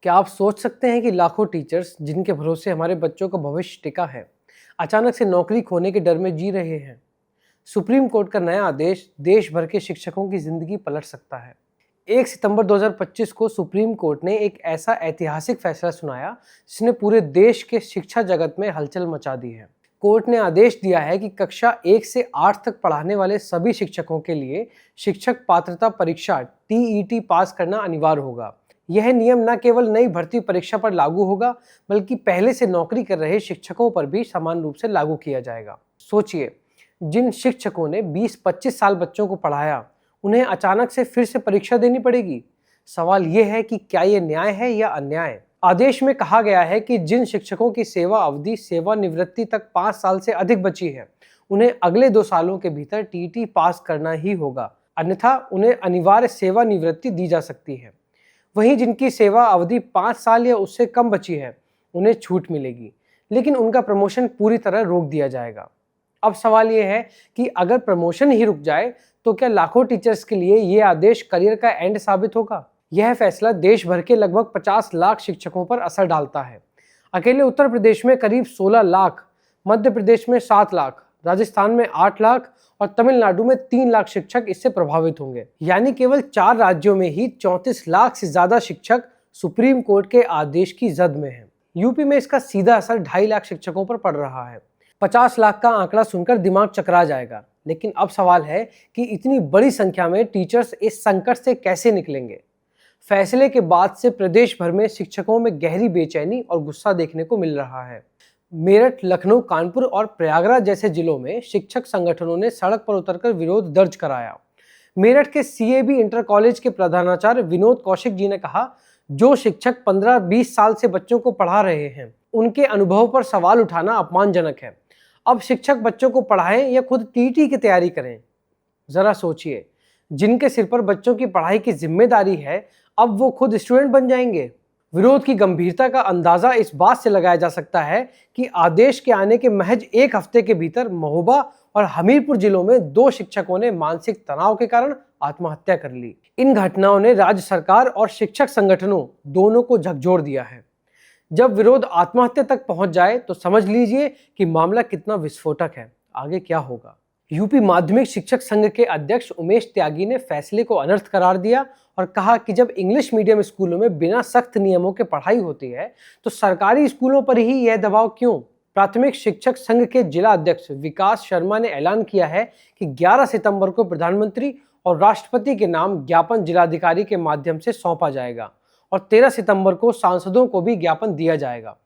क्या आप सोच सकते हैं कि लाखों टीचर्स जिनके भरोसे हमारे बच्चों का भविष्य टिका है, अचानक से नौकरी खोने के डर में जी रहे हैं। सुप्रीम कोर्ट का नया आदेश देश भर के शिक्षकों की जिंदगी पलट सकता है। 1 सितंबर 2025 को सुप्रीम कोर्ट ने एक ऐसा ऐतिहासिक फैसला सुनाया जिसने पूरे देश के शिक्षा जगत में हलचल मचा दी है। कोर्ट ने आदेश दिया है कि कक्षा 1 से 8 तक पढ़ाने वाले सभी शिक्षकों के लिए शिक्षक पात्रता परीक्षा टीईटी पास करना अनिवार्य होगा। यह नियम न केवल नई भर्ती परीक्षा पर लागू होगा, बल्कि पहले से नौकरी कर रहे शिक्षकों पर भी समान रूप से लागू किया जाएगा। सोचिए, जिन शिक्षकों ने 20-25 साल बच्चों को पढ़ाया, उन्हें अचानक से फिर से परीक्षा देनी पड़ेगी। सवाल यह है कि क्या यह न्याय है या अन्याय? आदेश में कहा गया है कि जिन शिक्षकों की सेवा अवधि सेवानिवृत्ति तक 5 साल से अधिक बची है, उन्हें अगले 2 सालों के भीतर टीईटी पास करना ही होगा, अन्यथा उन्हें अनिवार्य सेवानिवृत्ति दी जा सकती है। वहीं जिनकी सेवा अवधि 5 साल या उससे कम बची है, उन्हें छूट मिलेगी, लेकिन उनका प्रमोशन पूरी तरह रोक दिया जाएगा। अब सवाल यह है कि अगर प्रमोशन ही रुक जाए तो क्या लाखों टीचर्स के लिए यह आदेश करियर का एंड साबित होगा? यह फैसला देश भर के लगभग 50 लाख शिक्षकों पर असर डालता है। अकेले उत्तर प्रदेश में करीब 16 लाख, मध्य प्रदेश में 7 लाख, राजस्थान में 8 लाख और तमिलनाडु में 3 लाख शिक्षक इससे प्रभावित होंगे। यानी केवल 4 राज्यों में ही 34 लाख से ज्यादा शिक्षक सुप्रीम कोर्ट के आदेश की जद में हैं। यूपी में इसका सीधा असर 2.5 लाख शिक्षकों पर पड़ रहा है। 50 लाख का आंकड़ा सुनकर दिमाग चकरा जाएगा, लेकिन अब सवाल है कि इतनी बड़ी संख्या में टीचर्स इस संकट से कैसे निकलेंगे। फैसले के बाद से प्रदेश भर में शिक्षकों में गहरी बेचैनी और गुस्सा देखने को मिल रहा है। मेरठ, लखनऊ, कानपुर और प्रयागराज जैसे जिलों में शिक्षक संगठनों ने सड़क पर उतरकर विरोध दर्ज कराया। मेरठ के सीएबी इंटर कॉलेज के प्रधानाचार्य विनोद कौशिक जी ने कहा, जो शिक्षक 15-20 साल से बच्चों को पढ़ा रहे हैं, उनके अनुभव पर सवाल उठाना अपमानजनक है। अब शिक्षक बच्चों को पढ़ाएं या खुद टीटी की तैयारी करें। जरा सोचिए, जिनके सिर पर बच्चों की पढ़ाई की जिम्मेदारी है, अब वो खुद स्टूडेंट बन जाएंगे। विरोध की गंभीरता का अंदाजा इस बात से लगाया जा सकता है कि आदेश के आने के महज 1 हफ्ते के भीतर महोबा और हमीरपुर जिलों में 2 शिक्षकों ने मानसिक तनाव के कारण आत्महत्या कर ली। इन घटनाओं ने राज्य सरकार और शिक्षक संगठनों दोनों को झकझोर दिया है। जब विरोध आत्महत्या तक पहुंच जाए तो समझ लीजिए कि मामला कितना विस्फोटक है। आगे क्या होगा? यूपी माध्यमिक शिक्षक संघ के अध्यक्ष उमेश त्यागी ने फैसले को अनर्थ करार दिया और कहा कि जब इंग्लिश मीडियम स्कूलों में बिना सख्त नियमों के पढ़ाई होती है, तो सरकारी स्कूलों पर ही यह दबाव क्यों? प्राथमिक शिक्षक संघ के जिला अध्यक्ष विकास शर्मा ने ऐलान किया है कि 11 सितंबर को प्रधानमंत्री और राष्ट्रपति के नाम ज्ञापन जिलाधिकारी के माध्यम से सौंपा जाएगा और 13 सितंबर को सांसदों को भी ज्ञापन दिया जाएगा।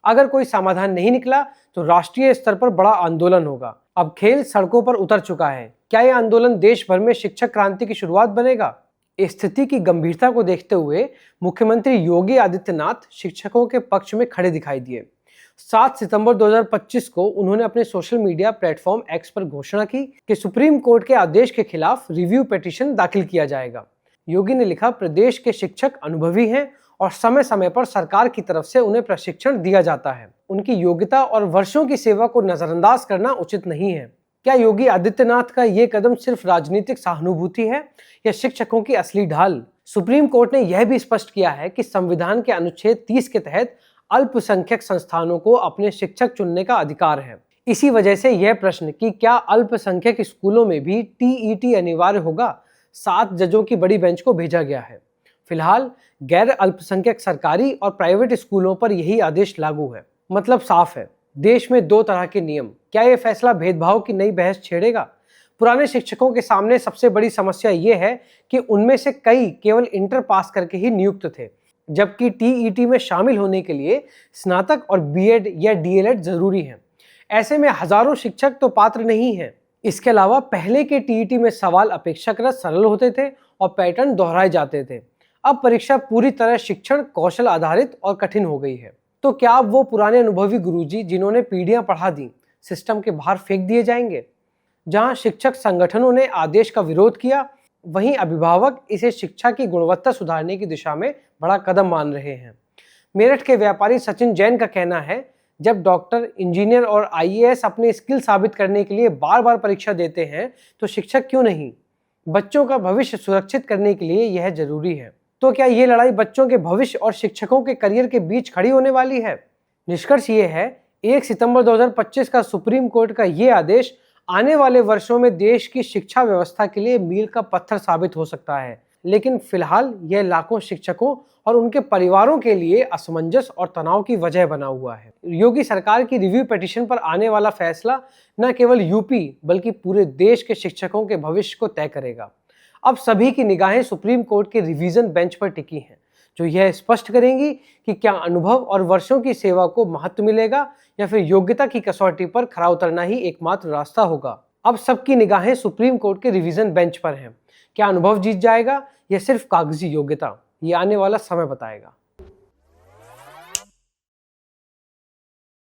अगर कोई समाधान नहीं निकला तो राष्ट्रीय स्तर पर बड़ा आंदोलन होगा। अब खेल सड़कों पर उतर चुका है। क्या यह आंदोलन देश भर में शिक्षक क्रांति की शुरुआत बनेगा? स्थिति की गंभीरता को देखते हुए मुख्यमंत्री योगी आदित्यनाथ शिक्षकों के पक्ष में खड़े दिखाई दिए। 7 सितंबर 2025 को उन्होंने अपने सोशल मीडिया प्लेटफॉर्म एक्स पर घोषणा की कि सुप्रीम कोर्ट के आदेश के खिलाफ रिव्यू पिटीशन दाखिल किया जाएगा। योगी ने लिखा, प्रदेश के शिक्षक अनुभवी हैं और समय समय पर सरकार की तरफ से उन्हें प्रशिक्षण दिया जाता है। उनकी योग्यता और वर्षों की सेवा को नजरअंदाज करना उचित नहीं है। क्या योगी आदित्यनाथ का ये कदम सिर्फ राजनीतिक सहानुभूति है या शिक्षकों की असली ढाल? सुप्रीम कोर्ट ने यह भी स्पष्ट किया है कि संविधान के अनुच्छेद 30 के तहत अल्पसंख्यक संस्थानों को अपने शिक्षक चुनने का अधिकार है। इसी वजह से यह प्रश्न कि क्या अल्पसंख्यक स्कूलों में भी टीईटी अनिवार्य होगा, 7 जजों की बड़ी बेंच को भेजा गया है। फिलहाल गैर अल्पसंख्यक सरकारी और प्राइवेट स्कूलों पर यही आदेश लागू है। मतलब साफ है, देश में 2 तरह के नियम। क्या यह फैसला भेदभाव की नई बहस छेड़ेगा? पुराने शिक्षकों के सामने सबसे बड़ी समस्या यह है कि उनमें से कई केवल इंटर पास करके ही नियुक्त थे, जबकि टीईटी में शामिल होने के लिए स्नातक और बीएड या डीएलएड जरूरी है। ऐसे में हजारों शिक्षक तो पात्र नहीं हैं। इसके अलावा पहले के टीईटी में सवाल अपेक्षाकृत सरल होते थे और पैटर्न दोहराए जाते थे। अब परीक्षा पूरी तरह शिक्षण कौशल आधारित और कठिन हो गई है। तो क्या अब वो पुराने अनुभवी गुरुजी जिन्होंने पीढ़ियां पढ़ा दी, सिस्टम के बाहर फेंक दिए जाएंगे? जहां शिक्षक संगठनों ने आदेश का विरोध किया, वहीं अभिभावक इसे शिक्षा की गुणवत्ता सुधारने की दिशा में बड़ा कदम मान रहे हैं। मेरठ के व्यापारी सचिन जैन का कहना है, जब डॉक्टर, इंजीनियर और आईएएस अपने स्किल साबित करने के लिए बार बार परीक्षा देते हैं, तो शिक्षक क्यों नहीं? बच्चों का भविष्य सुरक्षित करने के लिए यह जरूरी है। तो क्या ये लड़ाई बच्चों के भविष्य और शिक्षकों के करियर के बीच खड़ी होने वाली है? निष्कर्ष ये है, 1 सितंबर 2025 का सुप्रीम कोर्ट का ये आदेश आने वाले वर्षों में देश की शिक्षा व्यवस्था के लिए मील का पत्थर साबित हो सकता है। लेकिन फिलहाल यह लाखों शिक्षकों और उनके परिवारों के लिए असमंजस और तनाव की वजह बना हुआ है। योगी सरकार की रिव्यू पिटीशन पर आने वाला फैसला न केवल यूपी बल्कि पूरे देश के शिक्षकों के भविष्य को तय करेगा। अब सभी की निगाहें सुप्रीम कोर्ट के रिवीजन बेंच पर टिकी हैं, जो यह स्पष्ट करेंगी कि क्या अनुभव और वर्षों की सेवा को महत्व मिलेगा या फिर योग्यता की कसौटी पर खरा उतरना ही एकमात्र रास्ता होगा। अब सबकी निगाहें सुप्रीम कोर्ट के रिवीजन बेंच पर हैं। क्या अनुभव जीत जाएगा या सिर्फ कागजी योग्यता, ये आने वाला समय बताएगा।